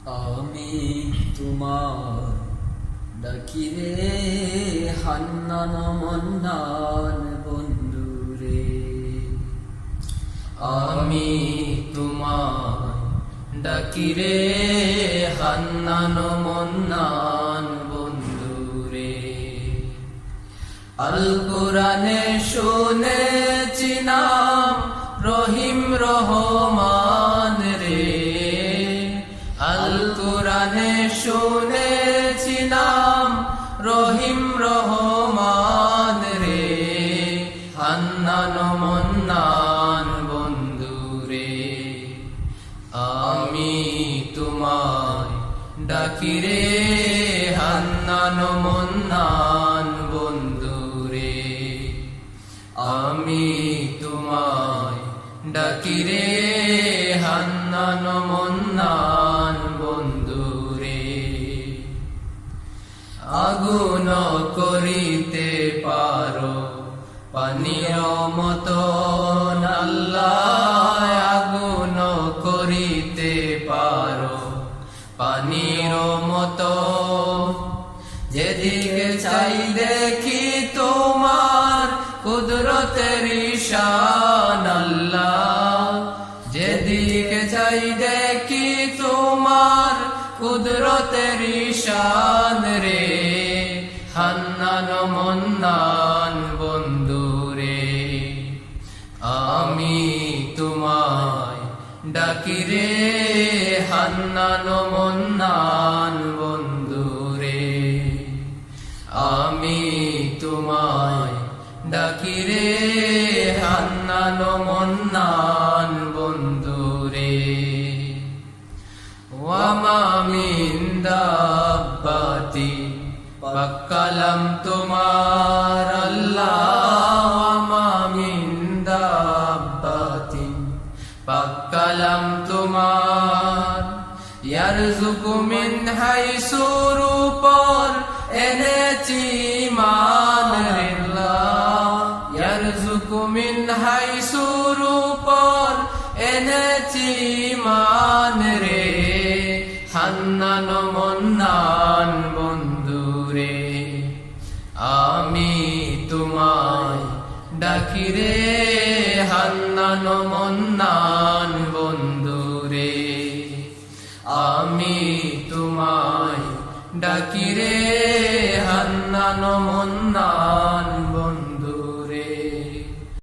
আমি তোমার ডাকিরে হান্নান মন্নান বন্ধুরে। আমি তোমার ডাকিরে হান্নান মন্নান বন্ধুরে। আল কোরআনে শুনেছি নাম রহিম রহমান রে। আল কোরআনে শুনেছি নাম রহিম রহমান রে। হান্নান মন্নান বন্ধুরে। আমি তোমায় ডাকিরে হান্নান মন্নান বন্ধুরে। আমি তোমায় ডাকিরে হান্নান মন্নান বন্ধুরে। আগুন করিতে পারো পানির মতন আল্লাহ। আগুন করিতে পারো পানির মতন। যেদিকে চাই দেখি তোমার কুদরতের শান আল্লাহ। যেদিকে চাই দেখি তোমার কুদরতের শান রে। হান্নান মন্নান বন্ধুরে। আমি তোমায় ডাকিরে হান্নান মন্নান বন্ধুরে। আমি তোমায় ডাকিরে হান্নান মন্নান বন্ধুরে। ওয়ামা মিন দাব্বাতি পাক্কালাম তোমার আল্লাহ। ওয়ামা মিন দাব্বাতি পাক্কালাম তোমার। ইয়ারযুকু মিন হাইসুর উপর এনেছি ঈমান রে আল্লাহ। ইয়ারযুকু মিন হাইসুর উপর এনেছি ঈমান রে। হান্নান মন্নান বন্ধুরে। আমি তোমায় ডাকিরে হান্নান মন্নান বন্ধুরে। আমি তোমায় ডাকিরে হান্নান মন্নান